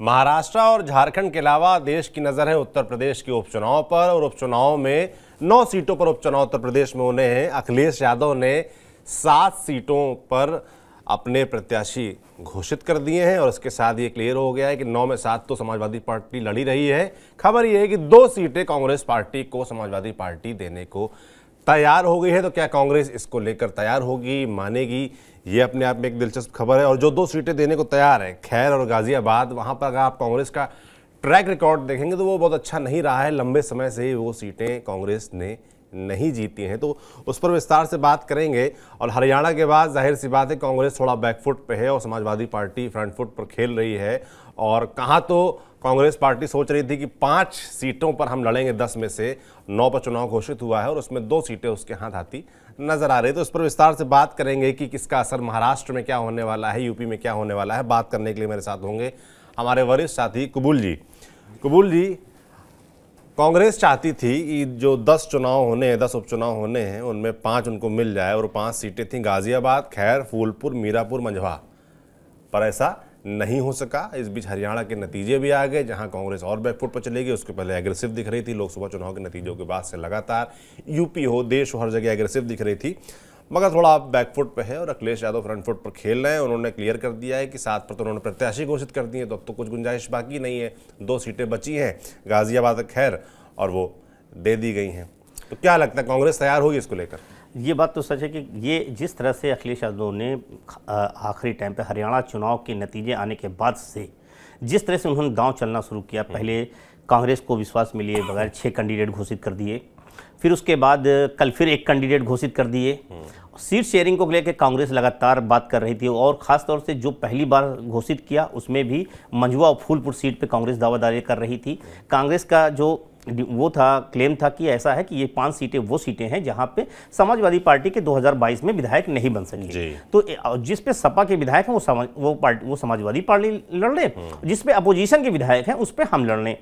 महाराष्ट्र और झारखंड के अलावा देश की नजर है उत्तर प्रदेश के उपचुनाव पर, और उपचुनाव में 9 सीटों पर उपचुनाव उत्तर प्रदेश में होने हैं। अखिलेश यादव ने 7 सीटों पर अपने प्रत्याशी घोषित कर दिए हैं और इसके साथ ये क्लियर हो गया है कि 9 में 7 तो समाजवादी पार्टी लड़ी रही है। खबर ये है कि 2 सीटें कांग्रेस पार्टी को समाजवादी पार्टी देने को तैयार हो गई है। तो क्या कांग्रेस इसको लेकर तैयार होगी, मानेगी? ये अपने आप में एक दिलचस्प खबर है। और जो 2 सीटें देने को तैयार है, खैर और गाजियाबाद, वहां पर अगर आप कांग्रेस का ट्रैक रिकॉर्ड देखेंगे तो वो बहुत अच्छा नहीं रहा है। लंबे समय से ही वो सीटें कांग्रेस ने नहीं जीती हैं, तो उस पर विस्तार से बात करेंगे। और हरियाणा के बाद जाहिर सी बात है कांग्रेस थोड़ा बैकफुट पे है और समाजवादी पार्टी फ्रंट फुट पर खेल रही है। और कहाँ तो कांग्रेस पार्टी सोच रही थी कि 5 सीटों पर हम लड़ेंगे, 10 में से 9 पर चुनाव घोषित हुआ है और उसमें 2 सीटें उसके हाथ आती नजर आ रही। तो इस पर विस्तार से बात करेंगे कि किसका असर महाराष्ट्र में क्या होने वाला है, यूपी में क्या होने वाला है। बात करने के लिए मेरे साथ होंगे हमारे वरिष्ठ साथी कुबुल जी। कुबुल जी, कांग्रेस चाहती थी कि जो 10 चुनाव होने हैं, 10 उपचुनाव होने हैं, उनमें 5 उनको मिल जाए और 5 सीटें थीं गाजियाबाद, खैर, फूलपुर, मीरापुर, मंझवा, पर ऐसा नहीं हो सका। इस बीच हरियाणा के नतीजे भी आ गए जहां कांग्रेस और बैकफुट पर चलेगी। उसके पहले एग्रेसिव दिख रही थी लोकसभा चुनाव के नतीजों के बाद से, लगातार यूपी हो, देश हो, हर जगह एग्रेसिव दिख रही थी, मगर थोड़ा बैकफुट पे है और अखिलेश यादव फ्रंट फुट पर खेल रहे हैं। उन्होंने क्लियर कर दिया है कि 7 पर तो उन्होंने प्रत्याशी घोषित कर दिए, तो अब तो कुछ गुंजाइश बाकी नहीं है। 2 सीटें बची हैं, गाजियाबाद, खैर, और वो दे दी गई हैं। तो क्या लगता है कांग्रेस तैयार होगी इसको लेकर? ये बात तो सच है कि ये जिस तरह से अखिलेश यादव ने आखिरी टाइम पे हरियाणा चुनाव के नतीजे आने के बाद से जिस तरह से उन्होंने दांव चलना शुरू किया, पहले कांग्रेस को विश्वास में लिए बगैर 6 कैंडिडेट घोषित कर दिए, फिर उसके बाद कल फिर 1 कैंडिडेट घोषित कर दिए। सीट शेयरिंग को लेकर कांग्रेस लगातार बात कर रही थी और ख़ासतौर से जो पहली बार घोषित किया उसमें भी मंझवा और फूलपुर सीट पे कांग्रेस दावादारी कर रही थी। कांग्रेस का जो वो था, क्लेम था कि ऐसा है कि ये 5 सीटें वो सीटें हैं जहां पे समाजवादी पार्टी के 2022 में विधायक नहीं बन सके। तो जिस पे सपा के विधायक हैं वो समाजवादी पार्टी लड़ रहे, जिस पे अपोजिशन के विधायक हैं उस पे हम लड़ रहे।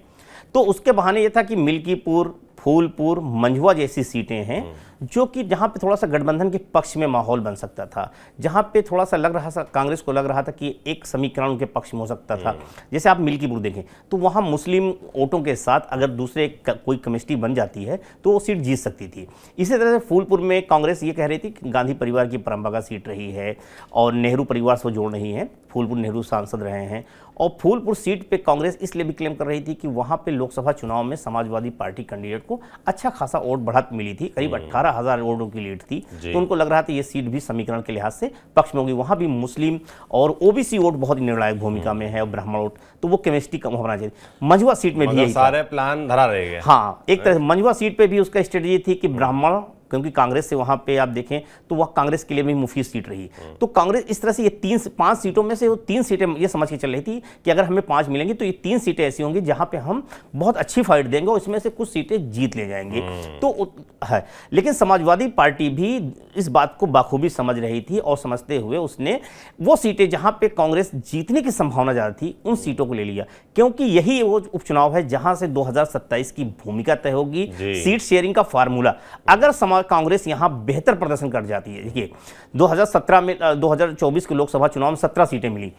तो उसके बहाने ये था कि मिल्कीपुर, फूलपुर, मंझवा जैसी सीटें हैं जो कि जहां पे थोड़ा सा गठबंधन के पक्ष में माहौल बन सकता था, जहां पे थोड़ा सा लग रहा था, कांग्रेस को लग रहा था कि एक समीकरण उनके पक्ष में हो सकता था। जैसे आप मिल्कीपुर देखें तो वहां मुस्लिम वोटों के साथ अगर दूसरे कोई केमिस्ट्री बन जाती है तो वो सीट जीत सकती थी। इसी तरह से फूलपुर में कांग्रेस ये कह रही थी कि गांधी परिवार की परंपरा सीट रही है और नेहरू परिवार से जोड़ रही है, फूलपुर नेहरू सांसद रहे हैं। और फूलपुर सीट पे कांग्रेस इसलिए भी क्लेम कर रही थी कि वहां पे लोकसभा चुनाव में समाजवादी पार्टी कैंडिडेट को अच्छा खासा वोट बढ़त मिली थी, करीब 18,000 वोटों की लीड थी। तो उनको लग रहा था ये सीट भी समीकरण के लिहाज से पक्ष में होगी। वहां भी मुस्लिम और ओबीसी वोट बहुत निर्णायक भूमिका में है और ब्राह्मण वोट, तो वो केमिस्ट्री कम होना चाहिए। मंझवा सीट में भी सारे प्लान धरा रहेंगे। हाँ, एक तरह से मंझवा सीट पे भी उसका स्ट्रेटजी थी कि ब्राह्मण, क्योंकि कांग्रेस से वहां पे आप देखें तो वह कांग्रेस के लिए भी मुफीद सीट रही। तो कांग्रेस इस तरह से ये 5 सीटों में से वो 3 सीटें ये समझ के चल रही थी कि अगर हमें 5 मिलेंगी तो ये 3 सीटें ऐसी होंगी जहां पे हम बहुत अच्छी फाइट देंगे और इसमें से कुछ सीटें जीत ले जाएंगे। तो है, लेकिन समाजवादी पार्टी भी इस बात को बाखूबी समझ रही थी और समझते हुए उसने वो सीटें जहां पे कांग्रेस जीतने की संभावना ज्यादा थी उन सीटों को ले लिया, क्योंकि यही वो उपचुनाव है जहां से 2027 की भूमिका तय होगी, सीट शेयरिंग का फार्मूला। अगर कांग्रेस यहां बेहतर प्रदर्शन कर जाती है, देखिए 2017 में 2024 के लोकसभा चुनाव में 17 सीटें मिली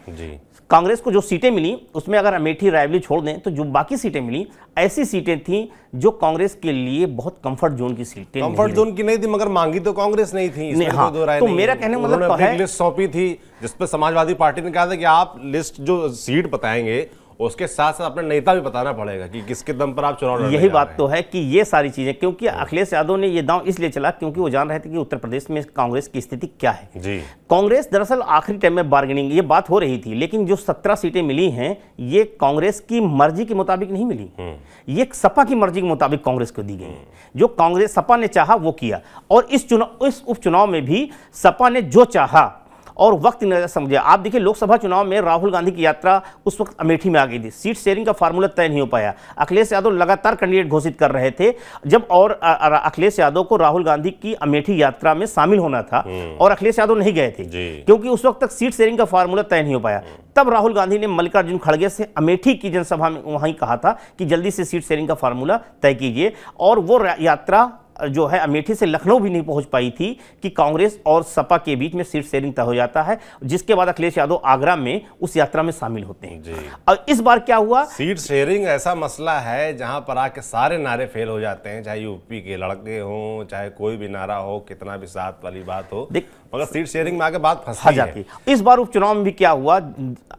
कांग्रेस को। जो सीटें मिली उसमें अगर अमेठी, रायबरेली छोड़ दें तो जो बाकी सीटें मिली ऐसी सीटें थी जो कांग्रेस के लिए बहुत कंफर्ट जोन की सीटें, कंफर्ट जोन की नहीं थी, मगर मांगी तो कांग्रेस नहीं थी, इसमें हाँ, तो मेरा कहने का मतलब है लिस्ट सौंपी थी जिसपे समाजवादी पार्टी ने कहा था कि आप लिस्ट जो सीट बताएंगे उसके साथ साथ अपने नेता भी बताना पड़ेगा कि किसके दम पर आप चुनाव लड़ने जा रहे हैं। यही बात तो है कि ये सारी चीजें, क्योंकि अखिलेश यादव ने ये दांव इसलिए चला क्योंकि वो जान रहे थे कि उत्तर प्रदेश में कांग्रेस की स्थिति क्या है। कांग्रेस दरअसल आखिरी टाइम में बार्गेनिंग, ये बात हो रही थी, लेकिन जो 17 सीटें मिली हैं ये कांग्रेस की मर्जी के मुताबिक नहीं मिली, ये सपा की मर्जी के मुताबिक कांग्रेस को दी गई। जो कांग्रेस सपा ने चाहा वो किया, और इस उपचुनाव में भी सपा ने जो चाहा और वक्त न समझे। आप देखिए लोकसभा चुनाव में राहुल गांधी की यात्रा उस वक्त अमेठी में आ गई थी, सीट शेयरिंग का फार्मूला तय नहीं हो पाया। अखिलेश यादव लगातार कैंडिडेट घोषित कर रहे थे जब, और अखिलेश यादव को राहुल गांधी की अमेठी यात्रा में शामिल होना था और अखिलेश यादव नहीं गए थे क्योंकि उस वक्त तक सीट शेयरिंग का फार्मूला तय नहीं हो पाया। तब राहुल गांधी ने मल्लिकार्जुन खड़गे से अमेठी की जनसभा में वहीं कहा था कि जल्दी से सीट शेयरिंग का फार्मूला तय कीजिए, और वो यात्रा जो है अमेठी से लखनऊ भी नहीं पहुंच पाई थी कि कांग्रेस और सपा के बीच में सीट शेयरिंग तय हो जाता है, जिसके बाद अखिलेश यादव आगरा में उस यात्रा में शामिल होते हैं। और इस बार क्या हुआ, सीट शेयरिंग ऐसा मसला है जहां पर आके सारे नारे फेल हो जाते हैं, चाहे यूपी के लड़के हों, चाहे कोई भी नारा हो, कितना भी साथ वाली बात हो, मगर सीट शेयरिंग में आके बात फंस जाती है। इस बार उपचुनाव में भी क्या हुआ,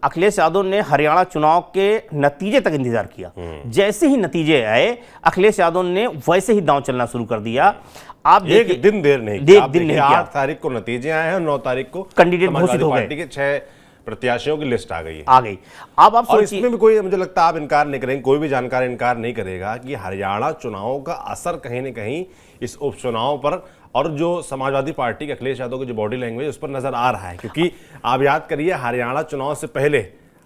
अखिलेश यादव ने हरियाणा चुनाव के नतीजे तक इंतजार किया। जैसे ही नतीजे आए अखिलेश यादव ने वैसे ही दांव चलना शुरू कर दिया। आप एक दिन देर नहीं किया। 8 तारीख को नतीजे आए हैं और 9 तारीख को कैंडिडेट घोषित हो गए। पार्टी के 6 प्रत्याशियों की लिस्ट आ गई है। अब आप सोचिए, इसमें भी कोई, मुझे लगता है आप इनकार नहीं करेंगे, कोई भी जानकार इनकार नहीं करेगा कि हरियाणा चुनाव का असर कहीं ना कहीं इस उपचुनाव पर और जो समाजवादी पार्टी के अखिलेश यादव की जो बॉडी लैंग्वेज उस पर नजर आ रहा है। क्योंकि आप याद करिए, हरियाणा चुनाव से पहले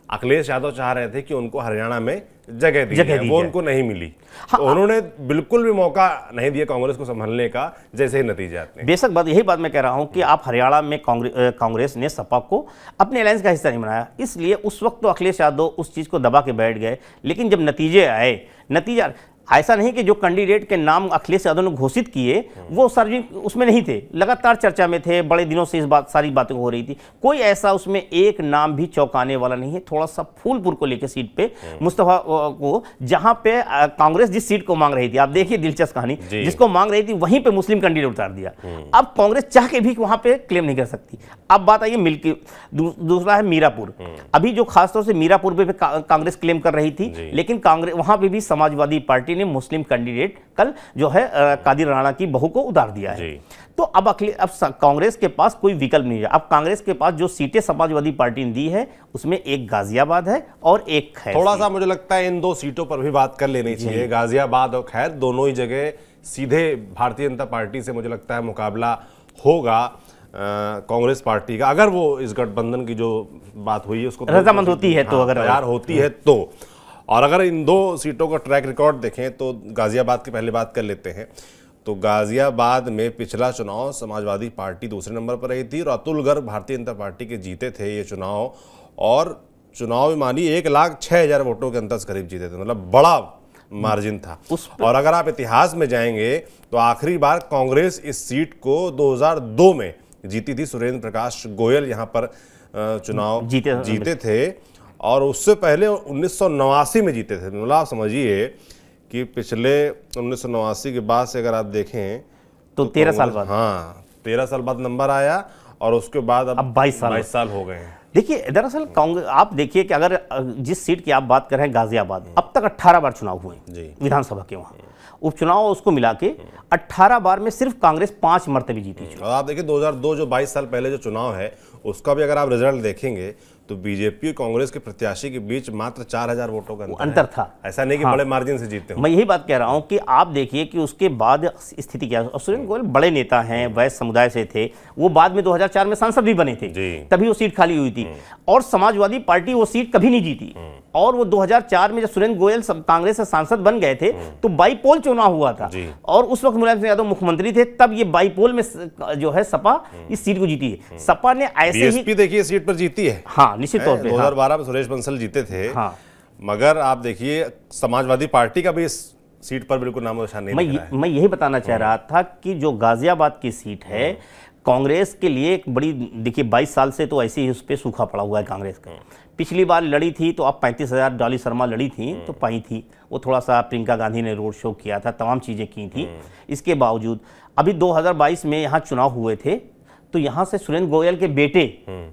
अखिलेश यादव चाह रहे थे कि उनको हरियाणा में जगह दी जाए, वो उनको नहीं मिली। तो उन्होंने बिल्कुल भी मौका नहीं दिया कांग्रेस को संभालने का, जैसे ही नतीजे आते हैं। बेशक बात यही बात मैं कह रहा हूं कि आप हरियाणा में कांग्रेस ने सपा को अपने अलायंस का हिस्सा नहीं बनाया, इसलिए उस वक्त तो अखिलेश यादव उस चीज को दबा के बैठ गए। लेकिन जब नतीजे आए, नतीजा ऐसा नहीं कि जो कैंडिडेट के नाम अखिलेश यादव ने घोषित किए वो सार्वजनिक उसमें नहीं थे, लगातार चर्चा में थे, बड़े दिनों से सारी बातें हो रही थी। कोई ऐसा उसमें एक नाम भी चौंकाने वाला नहीं है। थोड़ा सा फूलपुर को लेकर सीट पे मुस्तफा को, जहां पे कांग्रेस जिस सीट को मांग रही थी, आप देखिए दिलचस्प कहानी, जिसको मांग रही थी वहीं पे मुस्लिम कैंडिडेट उतार दिया। अब कांग्रेस चाह के भी वहां पे क्लेम नहीं कर सकती। अब बात आइए मिलके दूसरा है मीरापुर। अभी जो खासतौर से मीरापुर पे कांग्रेस क्लेम कर रही थी, लेकिन कांग्रेस वहां पे भी समाजवादी पार्टी ने मुस्लिम कैंडिडेट कल जो है कादिर राणा की बहू को उतार दिया है। तो अब कांग्रेस के पास कोई विकल्प नहीं है। अब कांग्रेस के पास जो सीटें समाजवादी पार्टी ने दी है उसमें एक गाजियाबाद है और एक खैर। थोड़ा सा मुझे लगता है इन 2 सीटों पर भी बात कर लेनी चाहिए। गाजियाबाद और खैर दोनों ही जगह सीधे भारतीय जनता पार्टी से मुझे लगता है मुकाबला होगा कांग्रेस पार्टी का, अगर वो इस गठबंधन की जो बात हुई है उसको रजामंद होती है तो, अगर तैयार होती है तो। और अगर इन 2 सीटों का ट्रैक रिकॉर्ड देखें तो गाजियाबाद की पहले बात कर लेते हैं। तो गाजियाबाद में पिछला चुनाव समाजवादी पार्टी दूसरे नंबर पर रही थी और अतुल गर्ग भारतीय जनता पार्टी के जीते थे ये चुनाव, और चुनाव में मानी 1,06,000 वोटों के अंतर से करीब जीते थे, मतलब बड़ा मार्जिन था। और अगर आप इतिहास में जाएंगे तो आखिरी बार कांग्रेस इस सीट को 2002 में जीती थी। सुरेंद्र प्रकाश गोयल यहाँ पर चुनाव जीते थे और उससे पहले 1989 में जीते थे। मतलब आप समझिए कि पिछले 1989 के बाद से अगर आप देखें तो 13 साल बाद, हाँ 13 साल बाद नंबर आया और उसके बाद अब 22 साल हो गए हैं। देखिए दरअसल कांग्रेस, आप देखिए कि अगर जिस सीट की आप बात कर रहे हैं गाजियाबाद, अब तक 18 बार चुनाव हुए विधानसभा के, वहां उपचुनाव उसको मिला के 18 बार में सिर्फ कांग्रेस 5 मरतबे जीती। और आप देखिए 2002 जो 22 साल पहले जो चुनाव है उसका भी अगर आप रिजल्ट देखेंगे तो बीजेपी और कांग्रेस के प्रत्याशी के बीच मात्र 4,000 वोटों का अंतर था। ऐसा नहीं कि बड़े मार्जिन से जीते। मैं यही बात कह रहा हूं कि आप देखिए कि उसके बाद स्थिति क्या है। सुरेंद्र गोयल बड़े नेता हैं, वैश्य समुदाय से थे, वो बाद में 2004 में सांसद भी बने थे, तभी वो सीट खाली हुई थी। और समाजवादी पार्टी वो सीट कभी नहीं जीती। और वो 2004 में जब सुरेंद्र गोयल कांग्रेस से सांसद बन गए थे तो बाईपोल चुनाव हुआ था और उस वक्त मुलायम सिंह यादव मुख्यमंत्री थे, तब ये बाईपोल में जो है सपा इस सीट को जीती है। सपा ने ऐसे ही देखिए सीट पर जीती है, हाँ निश्चित तौर पे 2012 में सुरेश बंसल जीते थे। मगर आप देखिए समाजवादी पार्टी का भी इस सीट पर बिल्कुल नामो निशान नहीं दिख रहा है। मैं यही बताना चाह रहा था कि जो गाजियाबाद की सीट है कांग्रेस के लिए एक बड़ी, देखिए 22 साल से तो ऐसे ही उस पर सूखा पड़ा हुआ है कांग्रेस का। पिछली बार लड़ी थी तो अब 35,000 डॉली शर्मा लड़ी थी तो पाई थी, वो थोड़ा सा प्रियंका गांधी ने रोड शो किया था, तमाम चीज़ें की थी। इसके बावजूद अभी 2022 में यहाँ चुनाव हुए थे तो यहाँ से सुरेंद्र गोयल के बेटे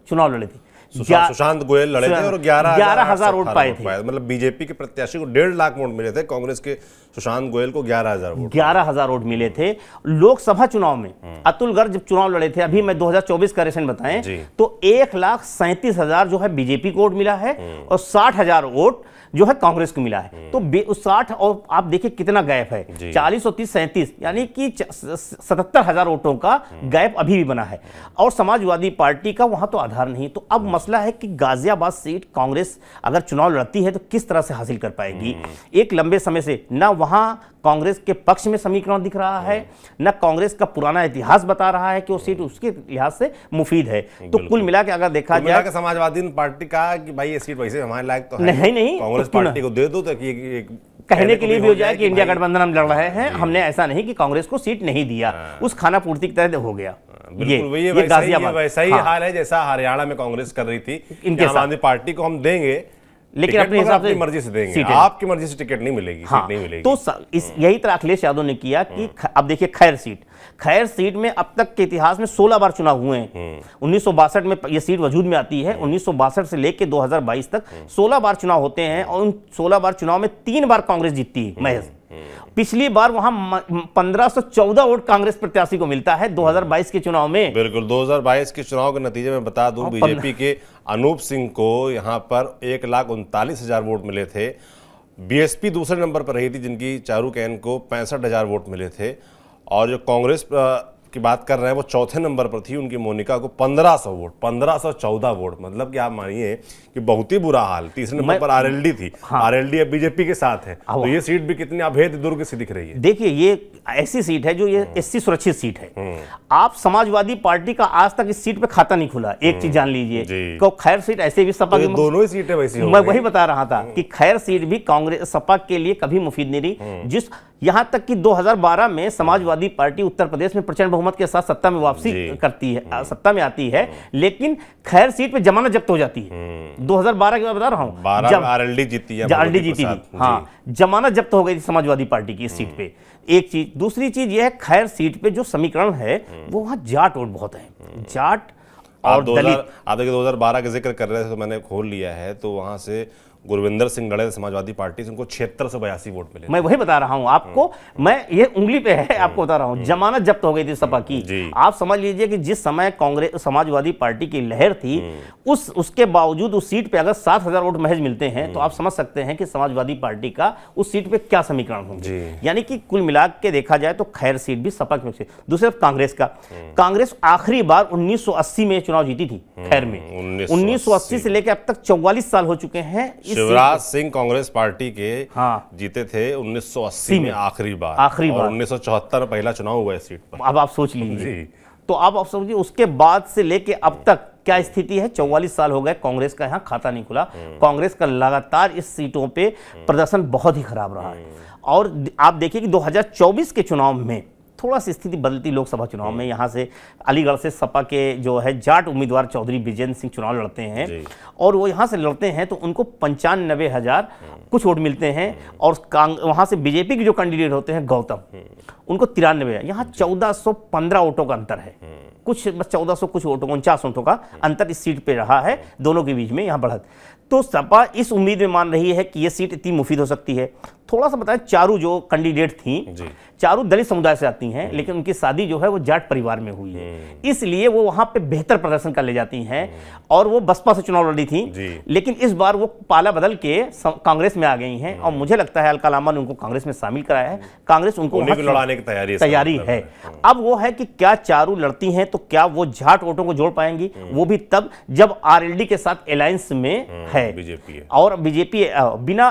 चुनाव लड़े थे, सुशांत गोयल लड़े थे और 11,000 वोट पाए थे। मतलब बीजेपी के प्रत्याशी को 1.5 लाख वोट मिले थे, कांग्रेस के सुशांत गोयल को 11,000 वोट मिले थे। लोकसभा चुनाव में अतुल गर्ग जब चुनाव लड़े थे, अभी मैं 2024 का रेशन बताएं तो 1,37,000 जो है बीजेपी को वोट मिला है और 60,000 वोट जो है कांग्रेस को मिला है। तो 60 और आप देखिए कितना गैप है, 40 और 30 37, यानी कि 77,000 वोटों का गैप अभी भी बना है और समाजवादी पार्टी का वहां तो आधार नहीं। तो अब मसला है कि गाजियाबाद सीट कांग्रेस अगर चुनाव लड़ती है तो किस तरह से हासिल कर पाएगी। एक लंबे समय से ना वहां कांग्रेस के पक्ष में समीकरण दिख रहा है, न कांग्रेस का पुराना इतिहास बता रहा है कि वो सीट उसके लिहाज से मुफीद है। तो कुल मिला के अगर देखा जाए समाजवादी पार्टी का कि भाई ये सीट वैसे हमारे लायक तो नहीं, कांग्रेस पार्टी को दे दो ताकि एक कहने के लिए भी हो जाए कि इंडिया गठबंधन हम लड़ रहे हैं, हमने ऐसा नहीं कि कांग्रेस को सीट नहीं दिया, उस खाना पूर्ति की तरह हो गया। बिल्कुल ये वैसा ही हाल है जैसा हरियाणा में कांग्रेस कर रही थी, इनके आम आदमी पार्टी को हम देंगे लेकिन अपने हिसाब से मर्जी से देंगे, आपकी मर्जी से टिकट नहीं मिलेगी, सीट नहीं मिलेगी। तो यही तरह अखिलेश यादव ने किया कि अब देखिए खैर सीट में अब तक के इतिहास में 16 बार चुनाव हुए हैं। 1962 में ये सीट वजूद में आती है, 1962 से लेकर 2022 तक 16 बार चुनाव होते हैं और उन 16 बार चुनाव में 3 बार कांग्रेस जीतती है महज। पिछली बार वहां 1514 वोट कांग्रेस प्रत्याशी को मिलता है 2022 के चुनाव में। बिल्कुल 2022 के चुनाव के नतीजे में बता दूं, बीजेपी के अनूप सिंह को यहां पर 1,39,000 वोट मिले थे। बीएसपी दूसरे नंबर पर रही थी जिनकी चारू कैन को 65,000 वोट मिले थे, और जो कांग्रेस की बात कर रहे हैं वो चौथे नंबर पर थी, उनकी मोनिका को 1500 वोट, 1514 वोट। मतलब कि आप मानिए कि बहुत ही बुरा हाल। तीसरे नंबर पर आरएलडी थी। आरएलडी अब बीजेपी के साथ है, तो ये सीट भी कितनी अभेद दुर्ग सी दिख रही है। देखिए ये ऐसी सीट है जो ये एससी सुरक्षित सीट है। आप समाजवादी पार्टी का आज तक इस सीट पे खाता नहीं खुला, एक चीज जान लीजिए। तो खैर सीट ऐसे भी सपा की दोनों ही सीटें वैसी हो मैं वही बता रहा था कि खैर सीट भी कांग्रेस सपा के लिए कभी मुफीद नहीं रही। जिस यहां तक कि 2012 में समाजवादी पार्टी उत्तर प्रदेश में प्रचंड बहुमत के साथ सत्ता में वापसी करती है, सत्ता में आती है, लेकिन खैर सीट पे जमानत जब्त हो जाती है। 2012 की बात बता रहा हूं, जब आरएलडी जीती थी, हाँ, जमानत जब्त हो गई थी समाजवादी पार्टी की इस सीट पे। एक चीज, दूसरी चीज यह है खैर सीट पे जो समीकरण है वो वहां जाट वोट बहुत है, जाट और दलित। आप देखिए 2012 का जिक्र कर रहे थे तो मैंने खोल लिया है, तो वहां से गुरविंदर सिंह लड़े समाजवादी पार्टी से, उनको 7682 वोट मिले। मैं वही बता रहा हूं आपको, मैं ये उंगली पे है आपको बता रहा हूं, जमानत जब्त हो गई थी सपा की। आप समझ लीजिए कि जिस समय कांग्रेस समाजवादी पार्टी की लहर थी, उसके बावजूद उस सीट पे अगर 7000 वोट महज मिलते हैं तो आप समझ सकते हैं कि समाजवादी पार्टी का उस सीट पे क्या समीकरण होंगे। यानी कि कुल मिला के देखा जाए तो खैर सीट भी सपा की से। दूसरी तरफ कांग्रेस का, कांग्रेस आखिरी बार 1980 में चुनाव जीती थी खैर में। 1980 से लेकर अब तक 44 साल हो चुके हैं। शिवराज सिंह कांग्रेस पार्टी के जीते थे 1980 में आखिरी बार, और 1974 में पहला चुनाव हुआ इस सीट पर। अब आप सोच लीजिए, तो अब आप समझिए उसके बाद से लेके अब तक क्या स्थिति है। 44 साल हो गए कांग्रेस का यहाँ खाता नहीं खुला। कांग्रेस का लगातार इस सीटों पे प्रदर्शन बहुत ही खराब रहा है। और आप देखिए कि 2024 के चुनाव में थोड़ा सी स्थिति बदलती। लोकसभा चुनाव में यहाँ से अलीगढ़ से सपा के जो है जाट उम्मीदवार चौधरी विजेंद्र सिंह चुनाव लड़ते हैं, और वो यहाँ से लड़ते हैं तो उनको 95,000 कुछ वोट मिलते हैं। और वहाँ से बीजेपी के जो कैंडिडेट होते हैं गौतम, उनको 93, यहाँ 1415 वोटों का अंतर है। कुछ बस 1400 कुछ वोटों, 49 वोटों का अंतर इस सीट पे रहा है, दोनों के बीच में यहाँ बढ़त। तो सपा इस उम्मीद में मान रही है कि ये सीट इतनी मुफीद हो सकती है। थोड़ा सा बताएं, चारू जो कैंडिडेट थी, चारू दलित समुदाय से आती हैं, लेकिन उनकी शादी जो है वो जाट परिवार में हुई है, इसलिए वो वहां पे बेहतर प्रदर्शन कर ले जाती हैं। और वो बसपा से चुनाव लड़ी थी, लेकिन इस बार वो पाला बदल के कांग्रेस में आ गई हैं, और मुझे लगता है अलका लामा ने उनको कांग्रेस में शामिल कराया है। कांग्रेस उनको लड़ाने की तैयारी है। अब वो है कि क्या चारू लड़ती हैं तो क्या वो जाट वोटों को जोड़ पाएंगी, वो भी तब जब आरएलडी के साथ अलायंस में है बीजेपी, और बीजेपी बिना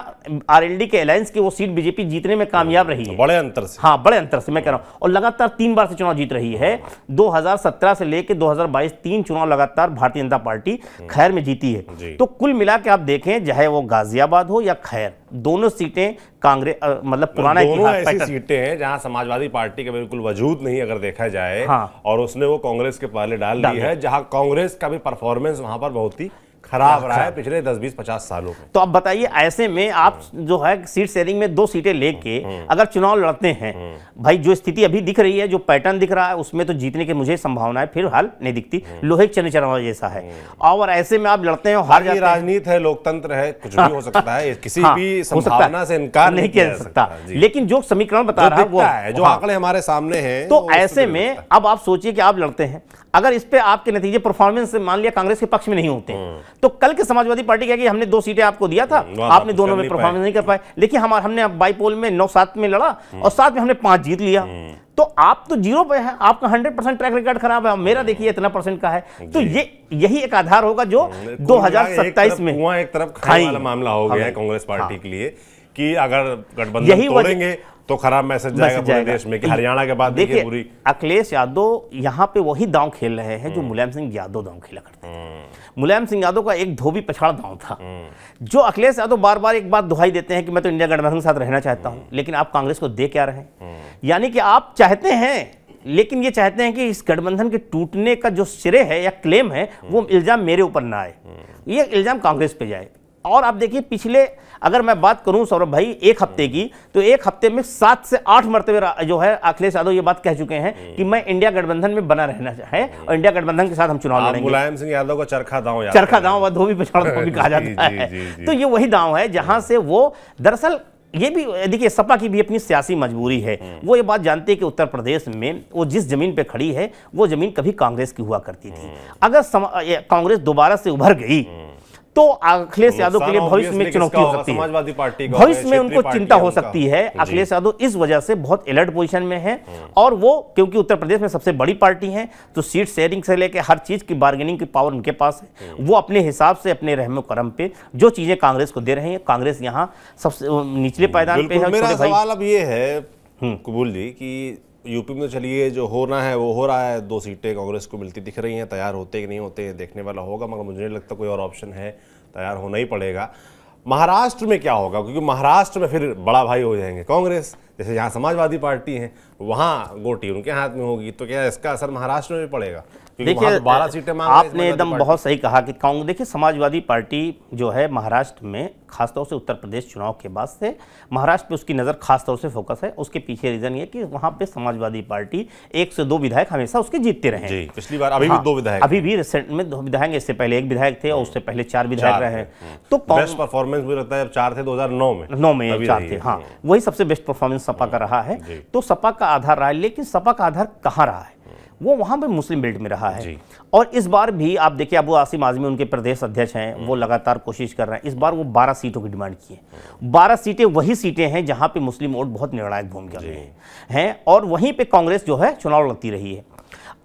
आरएलडी के अलायंस के वो सीट बीजेपी जीतने में कामयाब रही है, बड़े अंतर से। हाँ, बड़े अंतर से मैं कह रहा हूं, और लगातार 3 बार से चुनाव जीत रही है। 2017 से लेकर 2022 3 चुनाव लगातार भारतीय जनता पार्टी खैर में जीती है। तो कुल मिला के आप देखें, चाहे वो गाजियाबाद हो या खैर, दोनों सीटें कांग्रेस मतलब पुराना ऐसी सीटें हैं जहां समाजवादी पार्टी का बिल्कुल वजूद नहीं अगर देखा जाए, और उसने वो कांग्रेस के पहले डाल दी है, जहां कांग्रेस का भी परफॉर्मेंस वहां पर बहुत ही खराब रहा है पिछले 10-20-50 सालों में। तो अब बताइए, ऐसे में आप जो है सीट शेयरिंग में 2 सीटें लेके अगर चुनाव लड़ते हैं, भाई जो स्थिति अभी दिख रही है, जो पैटर्न दिख रहा है, उसमें तो जीतने की मुझे संभावनाएं फिलहाल नहीं दिखती, लोहे के चने चढ़ावा जैसा है। और ऐसे में आप लड़ते हैं, हार जाते हैं। राजनीति है, लोकतंत्र है, कुछ भी हो सकता है, किसी भी संभावना से इनकार नहीं किया जा सकता। लेकिन जो समीकरण बता रहा है वो है, जो आंकड़े हमारे सामने हैं, तो ऐसे में अब आप सोचिए कि आप लड़ते हैं, अगर इस पे आपके नतीजे परफॉर्मेंस से मान लिया कांग्रेस के पक्ष में नहीं होते, तो कल के समाजवादी पार्टी कहेगी हमने 2 सीटें आपको दिया था, आपने दोनों में परफॉर्मेंस नहीं कर पाए, लेकिन हमने बाईपोल में 9-7 में लड़ा और 7 में हमने 5 जीत लिया। तो आप तो 0 पे है, आपका 100% ट्रैक रिकॉर्ड खराब है, मेरा देखिए इतना परसेंट का है। तो यही एक आधार होगा जो 2027 में एक तरफ खाने वाला मामला हो गया है कांग्रेस पार्टी के लिए, कि अगर गठबंधन तोड़ेंगे तो खराब मैसेज जाएगा पूरे देश में कि हरियाणा के बाद देखिए पूरी। अखिलेश यादव यहाँ पे वही दांव खेल रहे हैं जो मुलायम सिंह यादव दांव खेला करते हैं। मुलायम सिंह यादव का एक धोबी पछाड़ दांव था, जो अखिलेश यादव बार बार एक बात दुहाई देते हैं कि मैं तो इंडिया गठबंधन के साथ रहना चाहता हूं, लेकिन आप कांग्रेस को दे क्या रहे हैं? यानी कि आप चाहते हैं, लेकिन ये चाहते हैं कि इस गठबंधन के टूटने का जो श्रेय है या क्लेम है वो इल्जाम मेरे ऊपर ना आए, ये इल्जाम कांग्रेस पे जाए। और आप देखिए पिछले, अगर मैं बात करूं सौरभ भाई एक हफ्ते की, तो एक हफ्ते में 7 से 8 मरतबे जो है अखिलेश यादव ये बात कह चुके हैं कि मैं इंडिया गठबंधन में बना रहना है और इंडिया गठबंधन के साथ हम चुनाव लड़ेंगे। मुलायम सिंह यादव का चरखा दांव व धोबी पछाड़ दांव भी कहा जाता है। तो ये वही दांव है जहां से वो दरअसल, ये भी देखिए सपा की भी अपनी सियासी मजबूरी है, वो ये बात जानते हैं कि उत्तर प्रदेश में वो जिस जमीन पे खड़ी है वो जमीन कभी कांग्रेस की हुआ करती थी। अगर कांग्रेस दोबारा से उभर गई तो अखिलेश यादव के लिए भविष्य में चुनौती हो सकती है, समाजवादी पार्टी भविष्य में उनको चिंता हो सकती है। अखिलेश यादव इस वजह से बहुत अलर्ट पोजीशन में है, और वो क्योंकि उत्तर प्रदेश में सबसे बड़ी पार्टी है तो सीट शेयरिंग से लेकर हर चीज की बार्गेनिंग की पावर उनके पास है। वो अपने हिसाब से अपने रहमो करम पे जो चीजें कांग्रेस को दे रहे हैं, कांग्रेस यहाँ सबसे निचले पायदान पे है। मेरा सवाल अब ये है कबूल जी कि यूपी में चलिए जो होना है वो हो रहा है, 2 सीटें कांग्रेस को मिलती दिख रही हैं, तैयार होते कि नहीं होते देखने वाला होगा, मगर मुझे नहीं लगता कोई और ऑप्शन है, तैयार होना ही पड़ेगा। महाराष्ट्र में क्या होगा? क्योंकि महाराष्ट्र में फिर बड़ा भाई हो जाएंगे कांग्रेस, जैसे यहाँ समाजवादी पार्टी है वहाँ गोटी उनके हाथ में होगी, तो क्या इसका असर महाराष्ट्र में भी पड़ेगा? देखिए 12 सीटें आपने एकदम बहुत सही कहा कि कांग्रेस, देखिए समाजवादी पार्टी जो है महाराष्ट्र में खासतौर से उत्तर प्रदेश चुनाव के बाद से महाराष्ट्र पे उसकी नज़र खासतौर से फोकस है। उसके पीछे रीजन ये कि वहाँ पे समाजवादी पार्टी 1 से 2 विधायक हमेशा उसके जीतते रहे हैं। पिछली बार अभी भी 2 विधायक, अभी भी रिसेंट में 2 विधायक, इससे पहले 1 विधायक थे और उससे पहले 4 विधायक रहे हैं। तो बेस्ट परफॉर्मेंस मुझे लगता है 4 थे 2009 में 4 थे, हाँ वही सबसे बेस्ट परफॉर्मेंस सपा का रहा है। तो सपा का आधार रहा है, लेकिन सपा का आधार कहाँ रहा है? वो वहां पे मुस्लिम बेल्ट में रहा है। और इस बार भी आप देखिए अबू आसिम आजमी उनके प्रदेश अध्यक्ष हैं, वो लगातार कोशिश कर रहे हैं। इस बार वो 12 सीटों की डिमांड की है। 12 सीटें वही सीटें हैं जहां पे मुस्लिम वोट बहुत निर्णायक भूमिका में हैं, और वहीं पे कांग्रेस जो है चुनाव लड़ती रही है।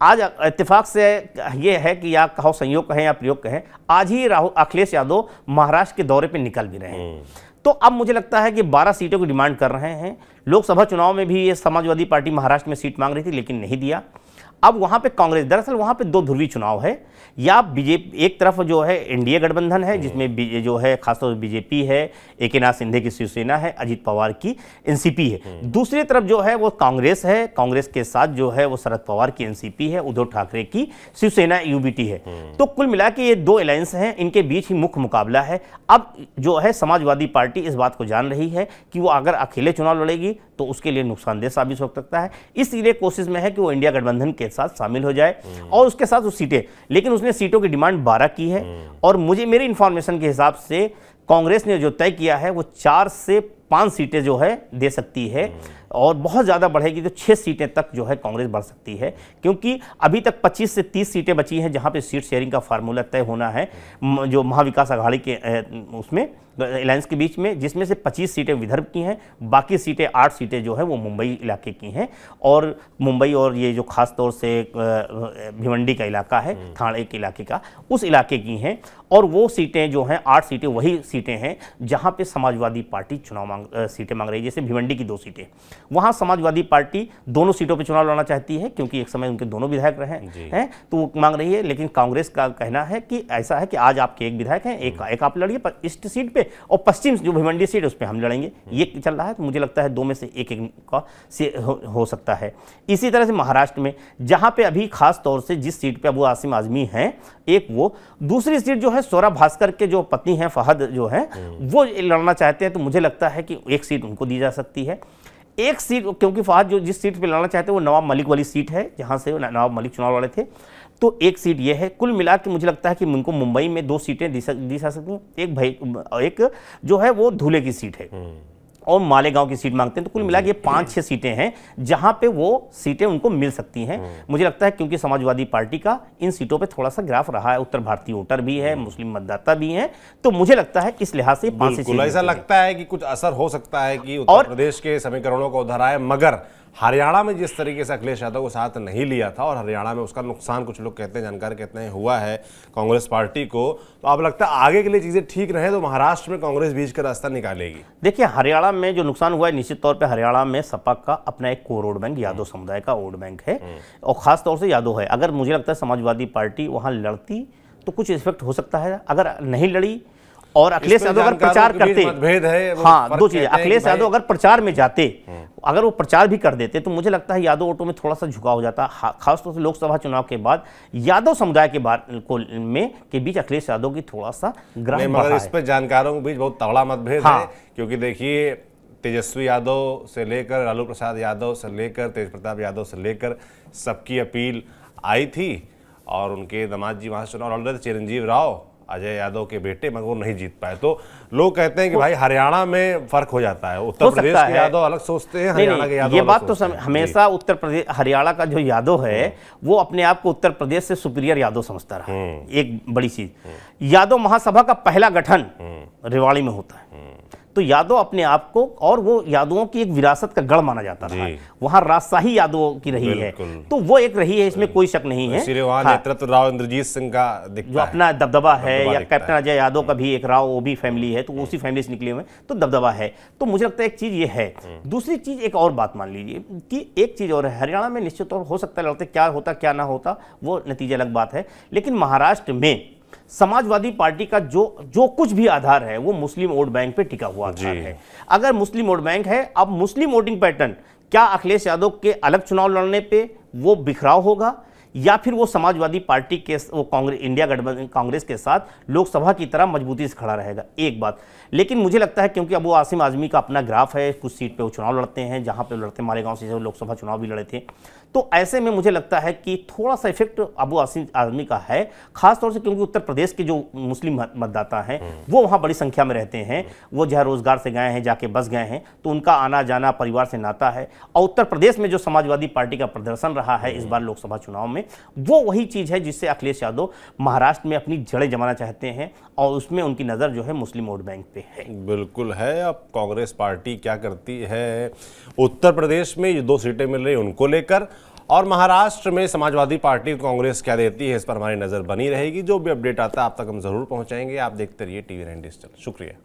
आज इत्तेफाक से ये है कि या कहो संयोग कहें या प्रयोग कहें, आज ही अखिलेश यादव महाराष्ट्र के दौरे पर निकल भी रहे हैं। तो अब मुझे लगता है कि 12 सीटों की डिमांड कर रहे हैं। लोकसभा चुनाव में भी ये समाजवादी पार्टी महाराष्ट्र में सीट मांग रही थी लेकिन नहीं दिया। अब वहां पे कांग्रेस, दरअसल वहां पे 2 ध्रुवीय चुनाव है, या बीजेपी एक तरफ जो है एनडीए गठबंधन है जिसमें जो है खासतौर से बीजेपी है, एकनाथ शिंदे की शिवसेना है, अजित पवार की एनसीपी है। दूसरी तरफ जो है वो कांग्रेस है, कांग्रेस के साथ जो है वो शरद पवार की एनसीपी है, उद्धव ठाकरे की शिवसेना यूबीटी है। तो कुल मिला के ये 2 अलायंस हैं, इनके बीच ही मुख्य मुकाबला है। अब जो है समाजवादी पार्टी इस बात को जान रही है कि वो अगर अकेले चुनाव लड़ेगी तो उसके लिए नुकसानदेह साबित हो सकता है, इसलिए कोशिश में है कि वो इंडिया गठबंधन के साथ शामिल हो जाए और उसके साथ वो सीटें, लेकिन उसने सीटों की डिमांड 12 की है। और मेरी इंफॉर्मेशन के हिसाब से कांग्रेस ने जो तय किया है वो 4 से 5 सीटें जो है दे सकती है, और बहुत ज़्यादा बढ़ेगी तो 6 सीटें तक जो है कांग्रेस बढ़ सकती है, क्योंकि अभी तक 25 से 30 सीटें बची हैं जहां पे सीट शेयरिंग का फार्मूला तय होना है जो महाविकास आघाड़ी के उसमें अलायंस के बीच में, जिसमें से 25 सीटें विदर्भ की हैं, बाकी सीटें 8 सीटें जो है वो मुंबई इलाके की हैं, और मुंबई और ये जो खास तौर से भिवंडी का इलाका है, ठाणे के इलाके का, उस इलाके की हैं। और वो सीटें जो हैं 8 सीटें वही सीटें हैं जहां पे समाजवादी पार्टी सीटें मांग रही है। जैसे भिवंडी की 2 सीटें, वहां समाजवादी पार्टी दोनों सीटों पर चुनाव लड़ना चाहती है क्योंकि एक समय उनके दोनों विधायक रहे हैं, तो वो मांग रही है। लेकिन कांग्रेस का कहना है कि ऐसा है कि आज आपके 1 विधायक हैं, एक आप लड़िए पर ईस्ट सीट पे, और पश्चिम जो भिवंडी सीट उस पर हम लड़ेंगे, ये चल रहा है। तो मुझे लगता है 2 में से एक का हो सकता है। इसी तरह से महाराष्ट्र में जहां पे अभी खास तौर से जिस सीट पे अबू आसिम आजमी हैं, एक वो, दूसरी सीट जो है स्वरा भास्कर के जो पत्नी हैं फहद जो है वो लड़ना चाहते हैं, तो मुझे लगता है कि 1 सीट उनको दी जा सकती है। 1 सीट, क्योंकि फहद जो जिस सीट पे लड़ना चाहते हैं वो नवाब मलिक वाली सीट है जहां से नवाब मलिक चुनाव लड़े थे, तो 1 सीट ये है। कुल मिला के मुझे लगता है कि उनको मुंबई में 2 सीटें दी जा सकती हैं। एक जो है वो धुले की सीट है और मालेगांव की सीट मांगते हैं, तो कुल मिला के 5-6 सीटें हैं जहां पे वो सीटें उनको मिल सकती हैं। मुझे लगता है क्योंकि समाजवादी पार्टी का इन सीटों पे थोड़ा सा ग्राफ रहा है, उत्तर भारतीय वोटर भी है, मुस्लिम मतदाता भी हैं, तो मुझे लगता है इस लिहाज से 5 ऐसा लगता है कि कुछ असर हो सकता है कि उत्तर प्रदेश के समीकरणों को उधर आए, मगर हरियाणा में जिस तरीके से अखिलेश यादव को साथ नहीं लिया था और हरियाणा में उसका नुकसान कुछ लोग कहते हैं, जानकार कहते हैं, हुआ है कांग्रेस पार्टी को, तो आप लगता है आगे के लिए चीजें ठीक रहे तो महाराष्ट्र में कांग्रेस बीच का रास्ता निकालेगी? देखिए, हरियाणा में जो नुकसान हुआ है, निश्चित तौर पे हरियाणा में सपा का अपना एक कोर वोट बैंक यादव समुदाय का वोट बैंक है और खास तौर से यादव है। अगर मुझे लगता है समाजवादी पार्टी वहां लड़ती तो कुछ इफेक्ट हो सकता है, अगर नहीं लड़ी और अखिलेश यादव अगर प्रचार करते, मतभेद है, हाँ, दो चीजें, अखिलेश यादव अगर प्रचार में जाते, अगर वो प्रचार भी कर देते तो मुझे लगता है यादव वोटों में थोड़ा सा झुकाव हो जाता। खासतौर से लोकसभा चुनाव के बाद यादव समुदाय के के बीच अखिलेश यादव की थोड़ा सा ग्रहण बढ़ा है। इस पर जानकारों के बीच बहुत तगड़ा मतभेद है, क्योंकि देखिए तेजस्वी यादव से लेकर लालू प्रसाद यादव से लेकर तेज प्रताप यादव से लेकर सबकी अपील आई थी और उनके दामाद जी वहां से चुनाव लड़ रहे थे, चिरंजीव राव, अजय यादव के बेटे, मगर वो नहीं जीत पाए। तो लोग कहते हैं कि भाई हरियाणा में फर्क हो जाता है, उत्तर प्रदेश के यादव अलग सोचते हैं, हरियाणा के यादव ये बात तो हमेशा उत्तर प्रदेश, हरियाणा का जो यादव है वो अपने आप को उत्तर प्रदेश से सुपीरियर यादव समझता रहा। एक बड़ी चीज, यादव महासभा का पहला गठन रेवाड़ी में होता है, तो यादव अपने आप को, और वो यादवों की एक विरासत का गढ़ माना जाता रहा है, वहां राजशाही यादवों की रही है, तो वो एक रही है, इसमें कोई शक नहीं है। इसलिए वहां नेतृत्व राव इंद्रजीत सिंह का जो अपना दबदबा है, या कैप्टन अजय यादव का भी एक राव, वो भी फैमिली है, तो उसी फैमिली से निकले हुए, तो दबदबा है। तो मुझे लगता है एक चीज ये है। दूसरी चीज, एक और बात मान लीजिए कि एक चीज और है, हरियाणा में निश्चित तौर हो सकता है लड़ते, क्या होता क्या ना होता वो नतीजा अलग बात है, लेकिन महाराष्ट्र में समाजवादी पार्टी का जो कुछ भी आधार है वो मुस्लिम वोट बैंक पे टिका हुआ आधार है। अगर मुस्लिम वोट बैंक है, अब मुस्लिम वोटिंग पैटर्न, क्या अखिलेश यादव के अलग चुनाव लड़ने पे वो बिखराव होगा, या फिर वो समाजवादी पार्टी के, वो कांग्रेस, इंडिया गठबंधन कांग्रेस के साथ लोकसभा की तरह मजबूती से खड़ा रहेगा, एक बात। लेकिन मुझे लगता है क्योंकि अबू आसिम आजमी का अपना ग्राफ है, कुछ सीट पे वो चुनाव लड़ते हैं, जहां पे लड़ते मालेगांव से जो लोकसभा चुनाव भी लड़े थे, तो ऐसे में मुझे लगता है कि थोड़ा सा इफेक्ट अबू आसिम आजमी का है, खासतौर से क्योंकि उत्तर प्रदेश के जो मुस्लिम मतदाता हैं वो वहाँ बड़ी संख्या में रहते हैं, वो जहाँ रोजगार से गए हैं, जाके बस गए हैं, तो उनका आना जाना परिवार से नाता है। और उत्तर प्रदेश में जो समाजवादी पार्टी का प्रदर्शन रहा है इस बार लोकसभा चुनाव में, वो वही चीज़ है जिससे अखिलेश यादव महाराष्ट्र में अपनी जड़ें जमाना चाहते हैं, और उसमें उनकी नज़र जो है मुस्लिम वोट बैंक पे है। बिल्कुल है। अब कांग्रेस पार्टी क्या करती है उत्तर प्रदेश में, ये 2 सीटें मिल रही उनको लेकर, और महाराष्ट्र में समाजवादी पार्टी कांग्रेस क्या देती है, इस पर हमारी नज़र बनी रहेगी। जो भी अपडेट आता है आप तक हम जरूर पहुंचाएंगे। आप देखते रहिए TV9 डिजिटल। शुक्रिया।